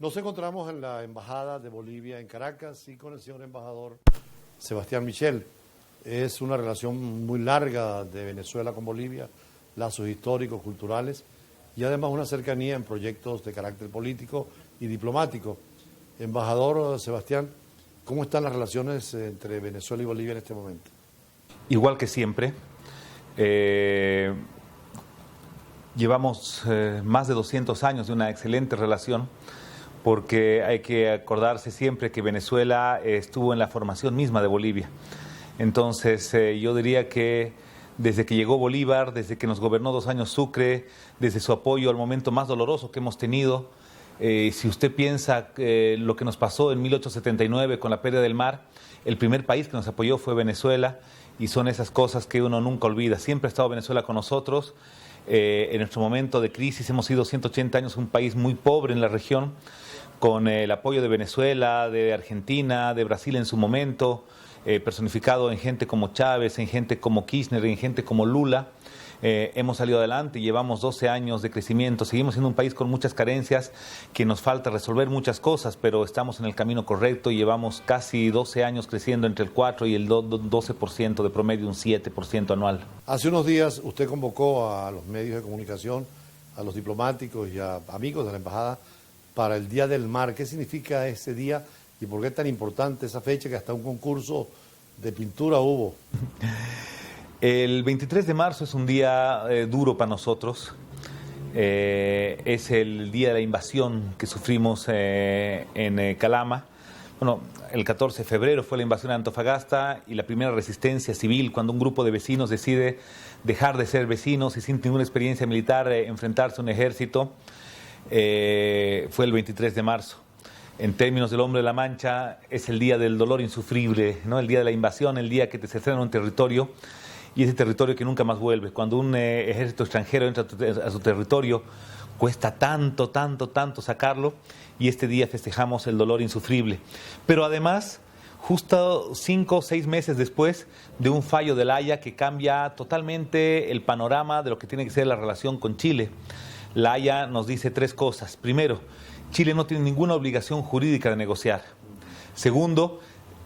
Nos encontramos en la Embajada de Bolivia en Caracas y con el señor embajador Sebastián Michel. Es una relación muy larga de Venezuela con Bolivia, lazos históricos, culturales y además una cercanía en proyectos de carácter político y diplomático. Embajador Sebastián, ¿cómo están las relaciones entre Venezuela y Bolivia en este momento? Igual que siempre. Llevamos más de 200 años de una excelente relación, porque hay que acordarse siempre que Venezuela estuvo en la formación misma de Bolivia. Entonces, yo diría que desde que llegó Bolívar, desde que nos gobernó 2 años Sucre, desde su apoyo al momento más doloroso que hemos tenido, si usted piensa lo que nos pasó en 1879 con la pérdida del mar, el primer país que nos apoyó fue Venezuela, y son esas cosas que uno nunca olvida. Siempre ha estado Venezuela con nosotros. En nuestro momento de crisis hemos sido 180 años un país muy pobre en la región, con el apoyo de Venezuela, de Argentina, de Brasil en su momento, personificado en gente como Chávez, en gente como Kirchner, en gente como Lula. Hemos salido adelante, llevamos 12 años de crecimiento, seguimos siendo un país con muchas carencias, que nos falta resolver muchas cosas, pero estamos en el camino correcto y llevamos casi 12 años creciendo entre el 4 y el 12% de promedio, un 7% anual. Hace unos días usted convocó a los medios de comunicación, a los diplomáticos y a amigos de la embajada para el Día del Mar. ¿Qué significa ese día y por qué es tan importante esa fecha que hasta un concurso de pintura hubo? El 23 de marzo es un día duro para nosotros. Es el día de la invasión que sufrimos en Calama. Bueno, el 14 de febrero fue la invasión a Antofagasta y la primera resistencia civil, cuando un grupo de vecinos decide dejar de ser vecinos y sin ninguna experiencia militar enfrentarse a un ejército. Fue el 23 de marzo. En términos del Hombre de la Mancha, es el día del dolor insufrible, ¿no? El día de la invasión, el día que te cercenan un territorio, y ese territorio que nunca más vuelve. Cuando un ejército extranjero entra a su territorio, cuesta tanto sacarlo, y este día festejamos el dolor insufrible. Pero además, justo 5 o 6 meses después de un fallo de La Haya que cambia totalmente el panorama de lo que tiene que ser la relación con Chile. La Haya nos dice 3 cosas. Primero, Chile no tiene ninguna obligación jurídica de negociar. Segundo,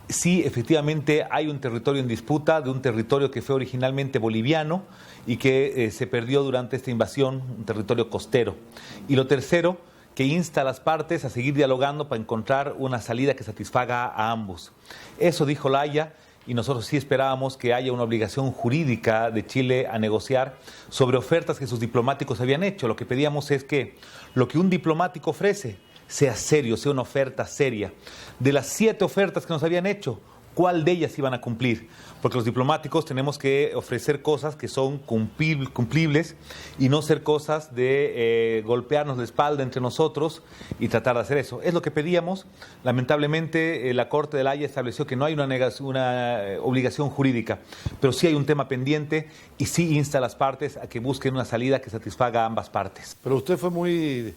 sí, efectivamente hay un territorio en disputa, de un territorio que fue originalmente boliviano y que se perdió durante esta invasión, un territorio costero. Y lo tercero, que insta a las partes a seguir dialogando para encontrar una salida que satisfaga a ambos. Eso dijo La Haya, y nosotros sí esperábamos que haya una obligación jurídica de Chile a negociar sobre ofertas que sus diplomáticos habían hecho. Lo que pedíamos es que lo que un diplomático ofrece sea serio, sea una oferta seria. De las 7 ofertas que nos habían hecho, ¿cuál de ellas iban a cumplir? Porque los diplomáticos tenemos que ofrecer cosas que son cumplibles y no ser cosas de golpearnos la espalda entre nosotros y tratar de hacer eso. Es lo que pedíamos. Lamentablemente, la Corte de La Haya estableció que no hay una obligación jurídica, pero sí hay un tema pendiente y sí insta a las partes a que busquen una salida que satisfaga a ambas partes. Pero usted fue muy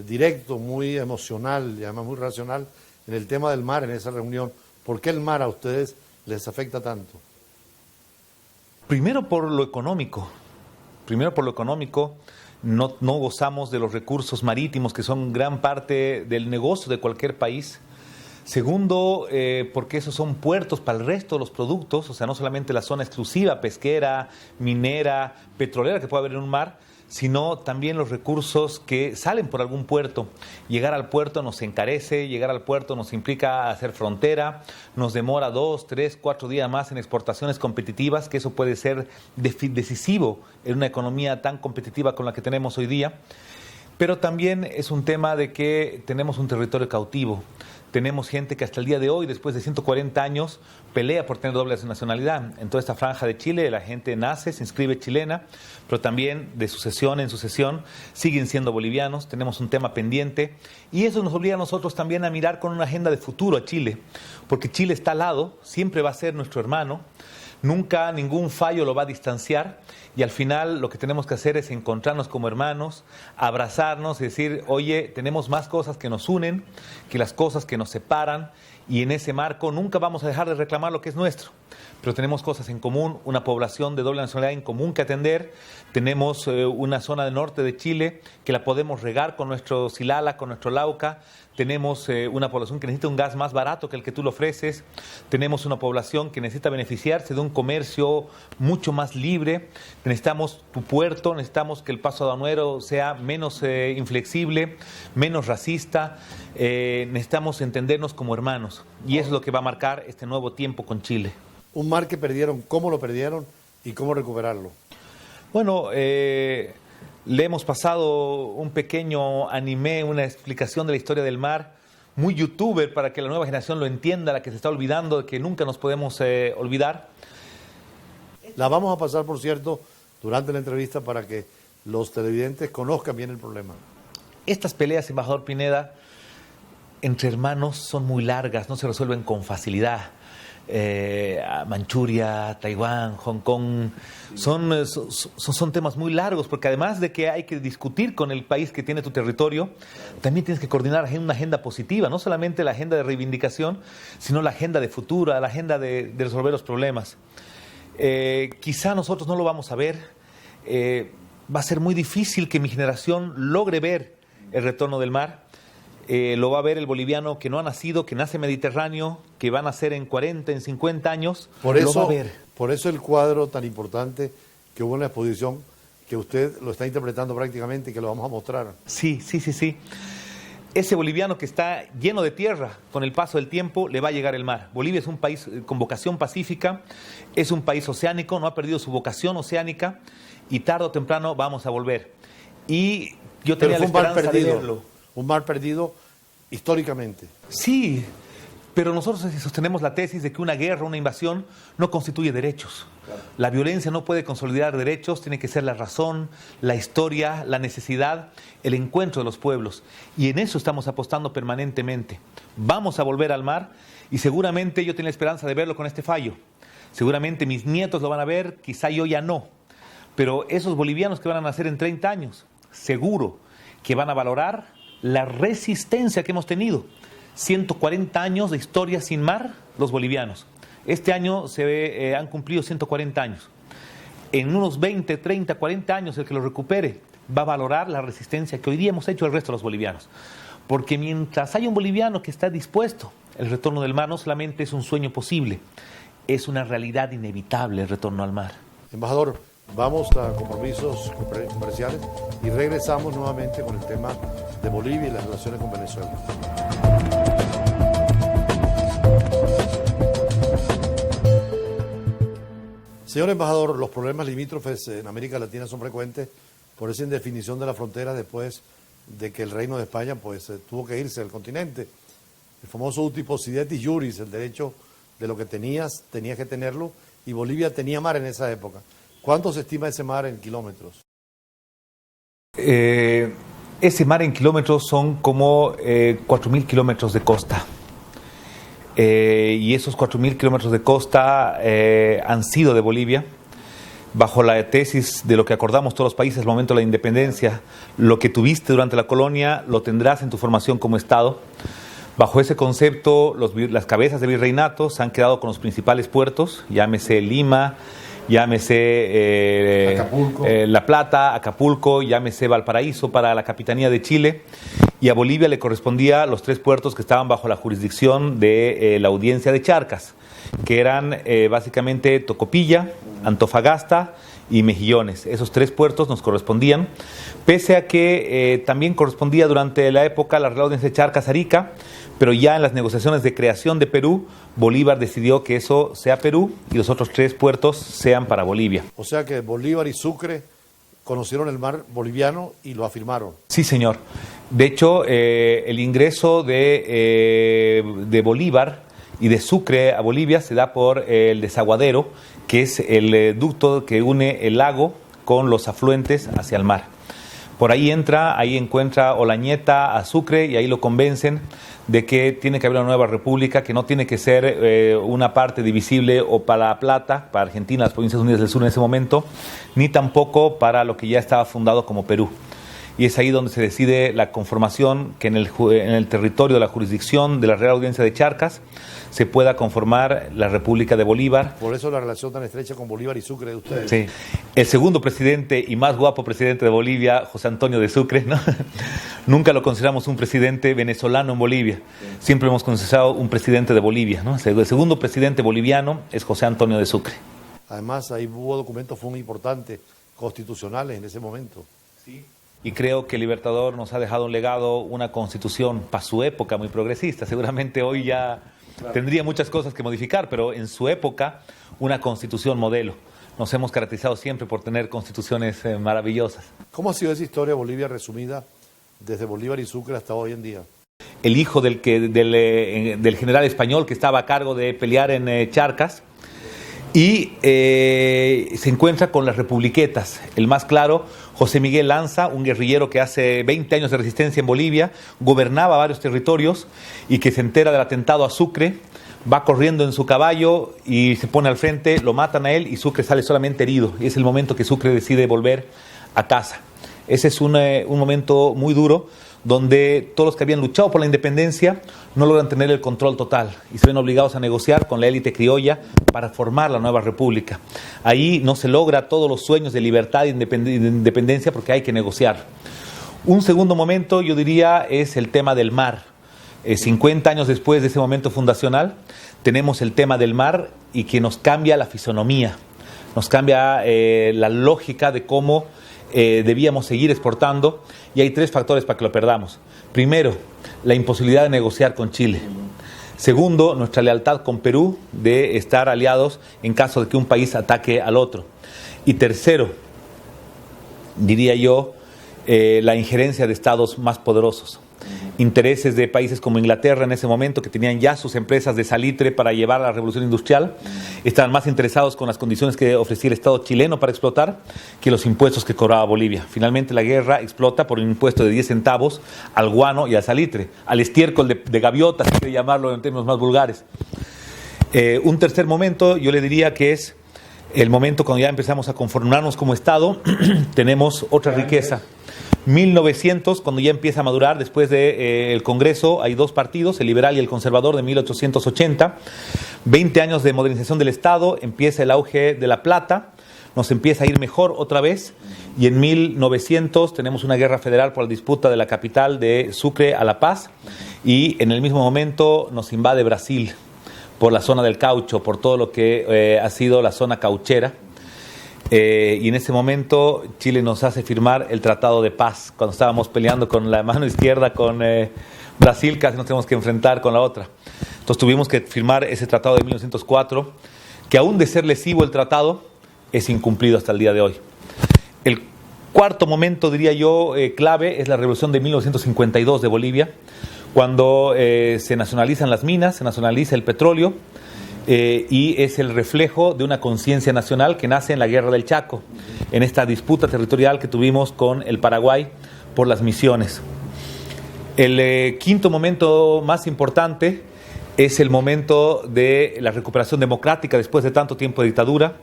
directo, muy emocional y además muy racional en el tema del mar en esa reunión. ¿Por qué el mar a ustedes les afecta tanto? Primero por lo económico. No gozamos de los recursos marítimos que son gran parte del negocio de cualquier país. Segundo, porque esos son puertos para el resto de los productos, o sea, no solamente la zona exclusiva, pesquera, minera, petrolera que puede haber en un mar, sino también los recursos que salen por algún puerto. Llegar al puerto nos encarece, llegar al puerto nos implica hacer frontera, nos demora 2, 3, 4 días más en exportaciones competitivas, que eso puede ser decisivo en una economía tan competitiva con la que tenemos hoy día. Pero también es un tema de que tenemos un territorio cautivo. Tenemos gente que hasta el día de hoy, después de 140 años, pelea por tener doble nacionalidad. En toda esta franja de Chile, la gente nace, se inscribe chilena, pero también de sucesión en sucesión siguen siendo bolivianos. Tenemos un tema pendiente y eso nos obliga a nosotros también a mirar con una agenda de futuro a Chile, porque Chile está al lado, siempre va a ser nuestro hermano. Nunca ningún fallo lo va a distanciar y al final lo que tenemos que hacer es encontrarnos como hermanos, abrazarnos y decir, oye, tenemos más cosas que nos unen que las cosas que nos separan y en ese marco nunca vamos a dejar de reclamar lo que es nuestro. Pero tenemos cosas en común, una población de doble nacionalidad en común que atender, tenemos una zona del norte de Chile que la podemos regar con nuestro Silala, con nuestro Lauca, tenemos una población que necesita un gas más barato que el que tú le ofreces, tenemos una población que necesita beneficiarse de un comercio mucho más libre, necesitamos tu puerto, necesitamos que el paso aduanero sea menos inflexible, menos racista, necesitamos entendernos como hermanos y eso es lo que va a marcar este nuevo tiempo con Chile. Un mar que perdieron, ¿cómo lo perdieron y cómo recuperarlo? Bueno, le hemos pasado un pequeño anime, una explicación de la historia del mar, muy youtuber para que la nueva generación lo entienda, la que se está olvidando, de que nunca nos podemos olvidar. La vamos a pasar, por cierto, durante la entrevista para que los televidentes conozcan bien el problema. Estas peleas, embajador Pineda, entre hermanos son muy largas, no se resuelven con facilidad. Manchuria, Taiwán, Hong Kong, son temas muy largos, porque además de que hay que discutir con el país que tiene tu territorio, también tienes que coordinar una agenda positiva, no solamente la agenda de reivindicación, sino la agenda de futuro, la agenda de resolver los problemas. Quizá nosotros no lo vamos a ver, va a ser muy difícil que mi generación logre ver el retorno del mar. Lo va a ver el boliviano que no ha nacido, que nace mediterráneo, que va a nacer en 40, en 50 años. Lo va a ver. Por eso el cuadro tan importante que hubo en la exposición, que usted lo está interpretando prácticamente y que lo vamos a mostrar. Sí. Ese boliviano que está lleno de tierra, con el paso del tiempo le va a llegar el mar. Bolivia es un país con vocación pacífica, es un país oceánico, no ha perdido su vocación oceánica y tarde o temprano vamos a volver. Y yo tenía la esperanza de verlo. Un mar perdido históricamente. Sí, pero nosotros sostenemos la tesis de que una guerra, una invasión, no constituye derechos. Claro. La violencia no puede consolidar derechos, tiene que ser la razón, la historia, la necesidad, el encuentro de los pueblos. Y en eso estamos apostando permanentemente. Vamos a volver al mar y seguramente yo tengo la esperanza de verlo con este fallo. Seguramente mis nietos lo van a ver, quizá yo ya no. Pero esos bolivianos que van a nacer en 30 años, seguro que van a valorar la resistencia que hemos tenido. 140 años de historia sin mar, los bolivianos. Este año han cumplido 140 años. En unos 20, 30, 40 años el que lo recupere va a valorar la resistencia que hoy día hemos hecho el resto de los bolivianos. Porque mientras haya un boliviano que está dispuesto, el retorno del mar no solamente es un sueño posible, es una realidad inevitable el retorno al mar. Embajador, vamos a compromisos comerciales y regresamos nuevamente con el tema de Bolivia y las relaciones con Venezuela. Señor embajador, los problemas limítrofes en América Latina son frecuentes por esa indefinición de la frontera después de que el Reino de España tuvo que irse del continente. El famoso uti possidetis iuris, el derecho de lo que tenías que tenerlo, y Bolivia tenía mar en esa época. ¿Cuánto se estima ese mar en kilómetros? Ese mar en kilómetros son como 4.000 kilómetros de costa. Y esos 4.000 kilómetros de costa han sido de Bolivia. Bajo la tesis de lo que acordamos todos los países al momento de la independencia, lo que tuviste durante la colonia lo tendrás en tu formación como Estado. Bajo ese concepto, las cabezas de virreinato se han quedado con los principales puertos, llámese Lima, llámese La Plata, Acapulco, llámese Valparaíso para la Capitanía de Chile, y a Bolivia le correspondía los 3 puertos que estaban bajo la jurisdicción de la Audiencia de Charcas, que eran básicamente Tocopilla, Antofagasta y Mejillones. Esos 3 puertos nos correspondían, pese a que también correspondía durante la época la Real Audiencia de Charcas Arica, pero ya en las negociaciones de creación de Perú, Bolívar decidió que eso sea Perú y los otros 3 puertos sean para Bolivia. O sea que Bolívar y Sucre conocieron el mar boliviano y lo afirmaron. Sí, señor. De hecho, el ingreso de Bolívar y de Sucre a Bolivia se da por el desaguadero, que es el ducto que une el lago con los afluentes hacia el mar. Por ahí encuentra Olañeta a Sucre y ahí lo convencen de que tiene que haber una nueva república, que no tiene que ser una parte divisible o para La Plata, para Argentina, las Provincias Unidas del Sur en ese momento, ni tampoco para lo que ya estaba fundado como Perú. y es ahí donde se decide la conformación que en el territorio de la jurisdicción de la Real Audiencia de Charcas se pueda conformar la República de Bolívar. Por eso la relación tan estrecha con Bolívar y Sucre de ustedes. Sí. El segundo presidente y más guapo presidente de Bolivia, José Antonio de Sucre, ¿no? Nunca lo consideramos un presidente venezolano en Bolivia. Siempre hemos considerado un presidente de Bolivia, ¿no? El segundo presidente boliviano es José Antonio de Sucre. Además, ahí hubo documentos muy importantes, constitucionales en ese momento. Sí. Y creo que el Libertador nos ha dejado un legado, una constitución para su época muy progresista. Seguramente hoy ya tendría muchas cosas que modificar, pero en su época una constitución modelo. Nos hemos caracterizado siempre por tener constituciones maravillosas. ¿Cómo ha sido esa historia de Bolivia resumida desde Bolívar y Sucre hasta hoy en día? El hijo del general español que estaba a cargo de pelear en Charcas, y se encuentra con las republiquetas. El más claro, José Miguel Lanza, un guerrillero que hace 20 años de resistencia en Bolivia, gobernaba varios territorios y que se entera del atentado a Sucre, va corriendo en su caballo y se pone al frente, lo matan a él y Sucre sale solamente herido. Y es el momento que Sucre decide volver a casa. Ese es un momento muy duro, donde todos los que habían luchado por la independencia no logran tener el control total y se ven obligados a negociar con la élite criolla para formar la nueva república. Ahí no se logra todos los sueños de libertad e independencia porque hay que negociar. Un segundo momento, yo diría, es el tema del mar. 50 años después de ese momento fundacional, tenemos el tema del mar y que nos cambia la fisonomía, nos cambia la lógica de cómo debíamos seguir exportando, y hay 3 factores para que lo perdamos. Primero, la imposibilidad de negociar con Chile. Segundo, nuestra lealtad con Perú de estar aliados en caso de que un país ataque al otro. Y tercero, diría yo, la injerencia de estados más poderosos. Intereses de países como Inglaterra en ese momento, que tenían ya sus empresas de salitre para llevar a la revolución industrial, estaban más interesados con las condiciones que ofrecía el Estado chileno para explotar que los impuestos que cobraba Bolivia. Finalmente la guerra explota por un impuesto de 10 centavos al guano y al salitre, al estiércol de gaviota, si quiere llamarlo en términos más vulgares. Un tercer momento, yo le diría que es el momento cuando ya empezamos a conformarnos como Estado, tenemos otra riqueza. 1900, cuando ya empieza a madurar, después del Congreso, hay 2 partidos, el liberal y el conservador de 1880, 20 años de modernización del Estado, empieza el auge de la plata, nos empieza a ir mejor otra vez, y en 1900 tenemos una guerra federal por la disputa de la capital de Sucre a La Paz, y en el mismo momento nos invade Brasil por la zona del caucho, por todo lo que ha sido la zona cauchera. Y en ese momento Chile nos hace firmar el Tratado de Paz. Cuando estábamos peleando con la mano izquierda con Brasil, casi nos tenemos que enfrentar con la otra. Entonces tuvimos que firmar ese tratado de 1904, que aún de ser lesivo el tratado, es incumplido hasta el día de hoy. El cuarto momento, diría yo, clave, es la revolución de 1952 de Bolivia, cuando se nacionalizan las minas, se nacionaliza el petróleo, y es el reflejo de una conciencia nacional que nace en la Guerra del Chaco, en esta disputa territorial que tuvimos con el Paraguay por las misiones. El quinto momento más importante es el momento de la recuperación democrática después de tanto tiempo de dictadura,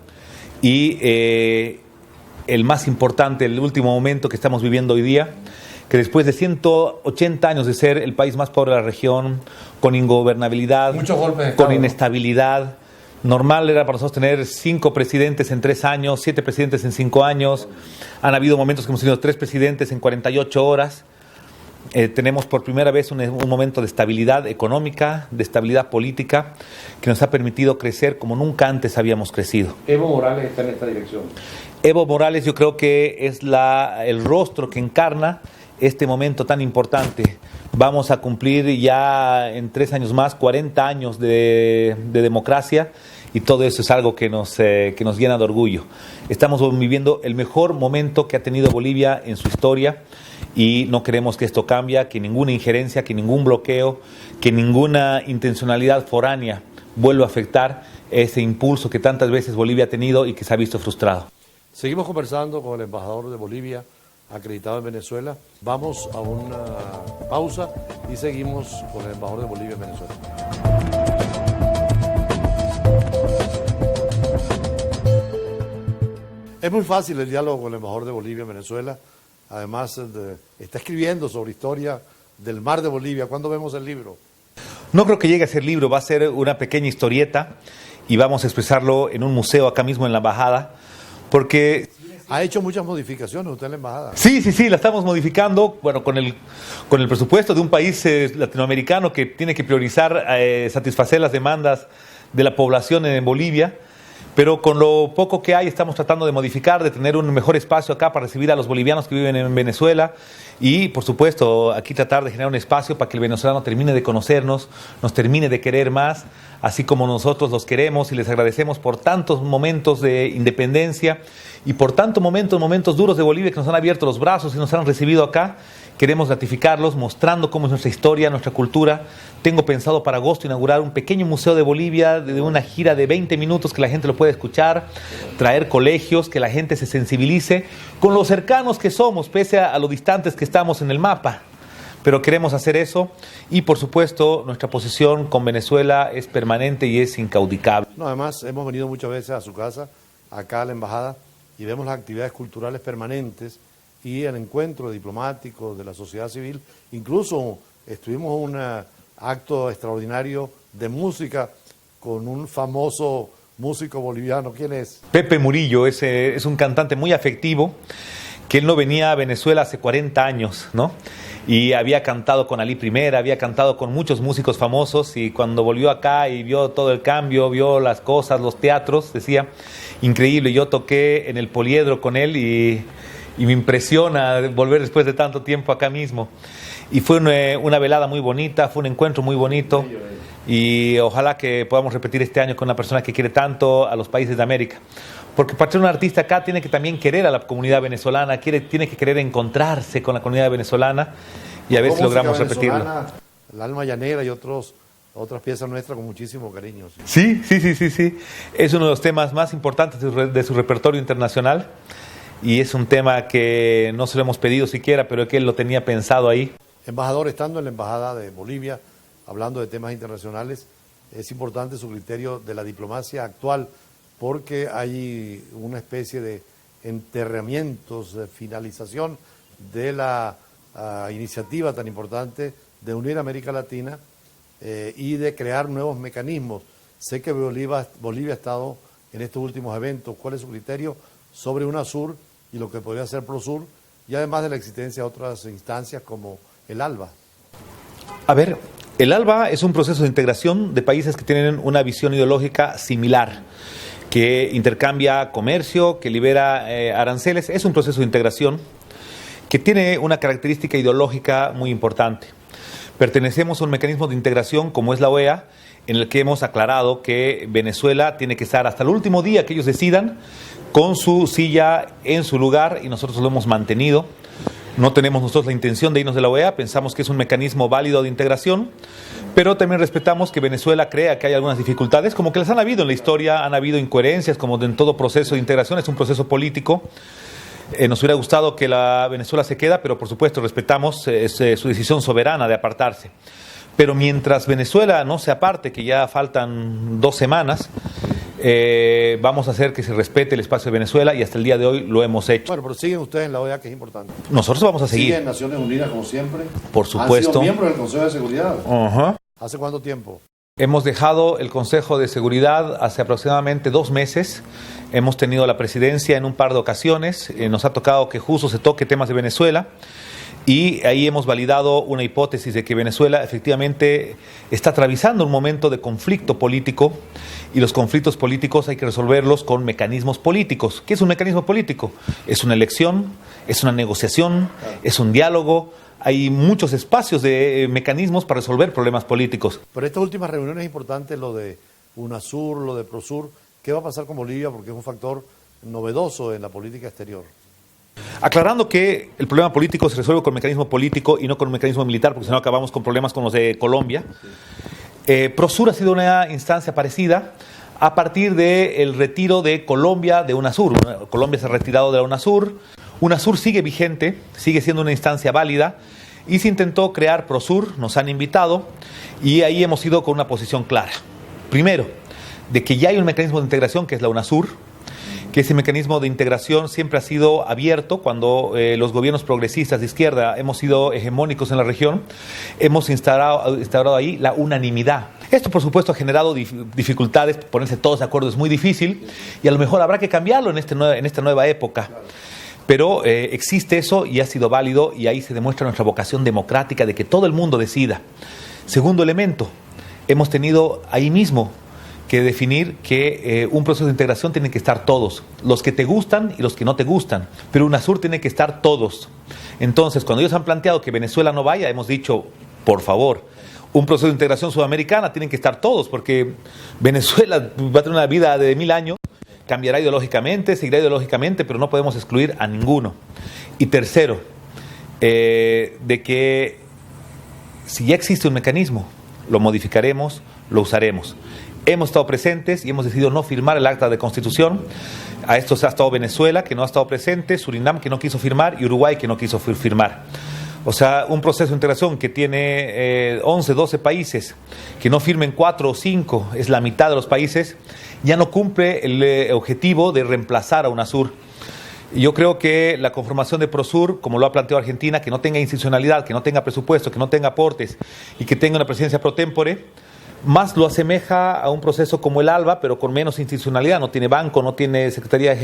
y el más importante, el último momento que estamos viviendo hoy día, que después de 180 años de ser el país más pobre de la región, con ingobernabilidad, con inestabilidad, normal era para nosotros tener 5 presidentes en 3 años, 7 presidentes en 5 años, han habido momentos que hemos tenido 3 presidentes en 48 horas, tenemos por primera vez un momento de estabilidad económica, de estabilidad política, que nos ha permitido crecer como nunca antes habíamos crecido. Evo Morales está en esta dirección. Evo Morales yo creo que es el rostro que encarna este momento tan importante. Vamos a cumplir ya en 3 años más 40 años de democracia, y todo eso es algo que nos llena de orgullo. Estamos viviendo el mejor momento que ha tenido Bolivia en su historia, y no queremos que esto cambie, que ninguna injerencia, que ningún bloqueo, que ninguna intencionalidad foránea vuelva a afectar ese impulso que tantas veces Bolivia ha tenido y que se ha visto frustrado. Seguimos conversando con el embajador de Bolivia acreditado en Venezuela. Vamos a una pausa y seguimos con el embajador de Bolivia en Venezuela. Es muy fácil el diálogo con el embajador de Bolivia en Venezuela. además está escribiendo sobre historia del mar de Bolivia. ¿Cuándo vemos el libro? No creo que llegue a ser libro, va a ser una pequeña historieta y vamos a expresarlo en un museo acá mismo en la embajada, porque... Ha hecho muchas modificaciones usted en la embajada. Sí, la estamos modificando, bueno, con el presupuesto de un país latinoamericano que tiene que priorizar satisfacer las demandas de la población en Bolivia, pero con lo poco que hay estamos tratando de modificar, de tener un mejor espacio acá para recibir a los bolivianos que viven en Venezuela y, por supuesto, aquí tratar de generar un espacio para que el venezolano termine de conocernos, nos termine de querer más, así como nosotros los queremos y les agradecemos por tantos momentos de independencia y por tantos momentos duros de Bolivia que nos han abierto los brazos y nos han recibido acá. Queremos gratificarlos mostrando cómo es nuestra historia, nuestra cultura. Tengo pensado para agosto inaugurar un pequeño museo de Bolivia, de una gira de 20 minutos que la gente lo pueda escuchar, traer colegios, que la gente se sensibilice con lo cercanos que somos, pese a lo distantes que estamos en el mapa. Pero queremos hacer eso y, por supuesto, nuestra posición con Venezuela es permanente y es incaudicable. No, además, hemos venido muchas veces a su casa, acá a la embajada, y vemos las actividades culturales permanentes y el encuentro diplomático de la sociedad civil. Incluso estuvimos en un acto extraordinario de música con un famoso músico boliviano. ¿Quién es? Pepe Murillo es un cantante muy afectivo, que él no venía a Venezuela hace 40 años, ¿no? Y había cantado con Ali Primera, había cantado con muchos músicos famosos, y cuando volvió acá y vio todo el cambio, vio las cosas, los teatros, decía, increíble. Yo toqué en el Poliedro con él y me impresiona volver después de tanto tiempo acá mismo. Y fue una velada muy bonita, fue un encuentro muy bonito, y ojalá que podamos repetir este año con una persona que quiere tanto a los países de América. Porque para ser un artista acá tiene que también querer a la comunidad venezolana, tiene que querer encontrarse con la comunidad venezolana, y a ver si logramos repetirlo. El alma llanera y otras piezas nuestras con muchísimo cariño. Sí. Es uno de los temas más importantes de su repertorio internacional, y es un tema que no se lo hemos pedido siquiera, pero que él lo tenía pensado ahí. Embajador, estando en la Embajada de Bolivia, hablando de temas internacionales, es importante su criterio de la diplomacia actual, porque hay una especie de enterramientos, de finalización de la iniciativa tan importante de unir a América Latina y de crear nuevos mecanismos. Sé que Bolivia ha estado en estos últimos eventos. ¿Cuál es su criterio sobre UNASUR y lo que podría ser PROSUR, y además de la existencia de otras instancias como el ALBA? A ver, el ALBA es un proceso de integración de países que tienen una visión ideológica similar, que intercambia comercio, que libera aranceles. Es un proceso de integración que tiene una característica ideológica muy importante. Pertenecemos a un mecanismo de integración como es la OEA, en el que hemos aclarado que Venezuela tiene que estar hasta el último día que ellos decidan con su silla en su lugar, y nosotros lo hemos mantenido. No tenemos nosotros la intención de irnos de la OEA, pensamos que es un mecanismo válido de integración, pero también respetamos que Venezuela crea que hay algunas dificultades, como que las han habido en la historia, han habido incoherencias, como en todo proceso de integración, es un proceso político. Nos hubiera gustado que la Venezuela se queda, pero por supuesto respetamos su decisión soberana de apartarse. Pero mientras Venezuela no se aparte, que ya faltan 2 semanas, vamos a hacer que se respete el espacio de Venezuela, y hasta el día de hoy lo hemos hecho. Bueno, pero siguen ustedes en la OEA, que es importante. Nosotros vamos a seguir. ¿Siguen en Naciones Unidas como siempre? Por supuesto. ¿Han sido miembros del Consejo de Seguridad? Uh-huh. ¿Hace cuánto tiempo? Hemos dejado el Consejo de Seguridad hace aproximadamente 2 meses. Hemos tenido la presidencia en un par de ocasiones. Nos ha tocado que justo se toque temas de Venezuela. Y ahí hemos validado una hipótesis de que Venezuela efectivamente está atravesando un momento de conflicto político, y los conflictos políticos hay que resolverlos con mecanismos políticos. ¿Qué es un mecanismo político? Es una elección, es una negociación, es un diálogo. Hay muchos espacios de mecanismos para resolver problemas políticos. Pero estas últimas reuniones es importante, lo de UNASUR, lo de PROSUR. ¿Qué va a pasar con Bolivia? Porque es un factor novedoso en la política exterior. Aclarando que el problema político se resuelve con mecanismo político y no con un mecanismo militar, porque si no acabamos con problemas con los de Colombia. PROSUR ha sido una instancia parecida a partir del retiro de Colombia de UNASUR. Colombia se ha retirado de la UNASUR. UNASUR sigue vigente, sigue siendo una instancia válida, y se intentó crear PROSUR, nos han invitado, y ahí hemos ido con una posición clara. Primero, de que ya hay un mecanismo de integración que es la UNASUR, que ese mecanismo de integración siempre ha sido abierto. Cuando los gobiernos progresistas de izquierda hemos sido hegemónicos en la región, hemos instaurado ahí la unanimidad. Esto, por supuesto, ha generado dificultades. Ponerse todos de acuerdo es muy difícil y a lo mejor habrá que cambiarlo en esta nueva época. Pero existe eso y ha sido válido, y ahí se demuestra nuestra vocación democrática de que todo el mundo decida. Segundo elemento, hemos tenido ahí mismo que definir que un proceso de integración tiene que estar todos, los que te gustan y los que no te gustan, pero UNASUR tiene que estar todos. Entonces, cuando ellos han planteado que Venezuela no vaya, hemos dicho, por favor, un proceso de integración sudamericana tienen que estar todos, porque Venezuela va a tener una vida de 1000 años, cambiará ideológicamente, seguirá ideológicamente, pero no podemos excluir a ninguno. Y tercero, de que si ya existe un mecanismo, lo modificaremos, lo usaremos. Hemos estado presentes y hemos decidido no firmar el acta de constitución. A esto se ha estado Venezuela, que no ha estado presente, Surinam, que no quiso firmar, y Uruguay, que no quiso firmar. O sea, un proceso de integración que tiene 11, 12 países, que no firmen 4 o 5, es la mitad de los países, ya no cumple el objetivo de reemplazar a UNASUR. Y yo creo que la conformación de PROSUR, como lo ha planteado Argentina, que no tenga institucionalidad, que no tenga presupuesto, que no tenga aportes y que tenga una presidencia pro tempore, más lo asemeja a un proceso como el ALBA, pero con menos institucionalidad. No tiene banco, no tiene Secretaría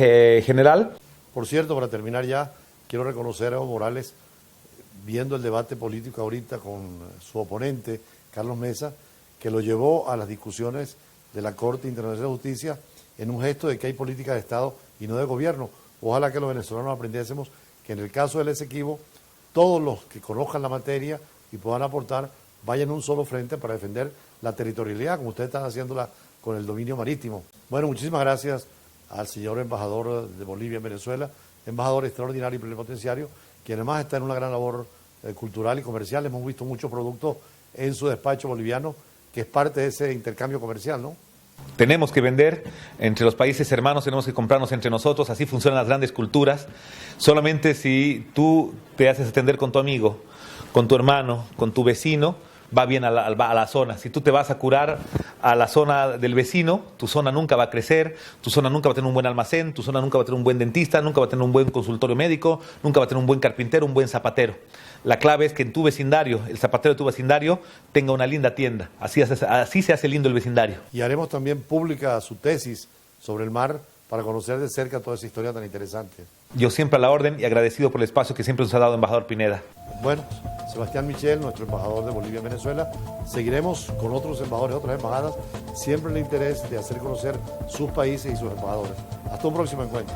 General. Por cierto, para terminar ya, quiero reconocer a Evo Morales, viendo el debate político ahorita con su oponente, Carlos Mesa, que lo llevó a las discusiones de la Corte Internacional de Justicia en un gesto de que hay política de Estado y no de gobierno. Ojalá que los venezolanos aprendiésemos que en el caso del Esequibo, todos los que conozcan la materia y puedan aportar, vayan a un solo frente para defender la territorialidad, como ustedes están haciéndola con el dominio marítimo. Bueno, muchísimas gracias al señor embajador de Bolivia en Venezuela, embajador extraordinario y plenipotenciario, quien además está en una gran labor cultural y comercial. Hemos visto muchos productos en su despacho boliviano, que es parte de ese intercambio comercial, ¿no? Tenemos que vender entre los países hermanos, tenemos que comprarnos entre nosotros, así funcionan las grandes culturas. Solamente si tú te haces atender con tu amigo, con tu hermano, con tu vecino, va bien a la zona. Si tú te vas a curar a la zona del vecino, tu zona nunca va a crecer, tu zona nunca va a tener un buen almacén, tu zona nunca va a tener un buen dentista, nunca va a tener un buen consultorio médico, nunca va a tener un buen carpintero, un buen zapatero. La clave es que en tu vecindario, el zapatero de tu vecindario, tenga una linda tienda. Así se hace lindo el vecindario. Y haremos también pública su tesis sobre el mar para conocer de cerca toda esa historia tan interesante. Yo siempre a la orden y agradecido por el espacio que siempre nos ha dado embajador Pineda. Bueno, Sebastián Michel, nuestro embajador de Bolivia en Venezuela. Seguiremos con otros embajadores, otras embajadas, siempre en el interés de hacer conocer sus países y sus embajadores. Hasta un próximo encuentro.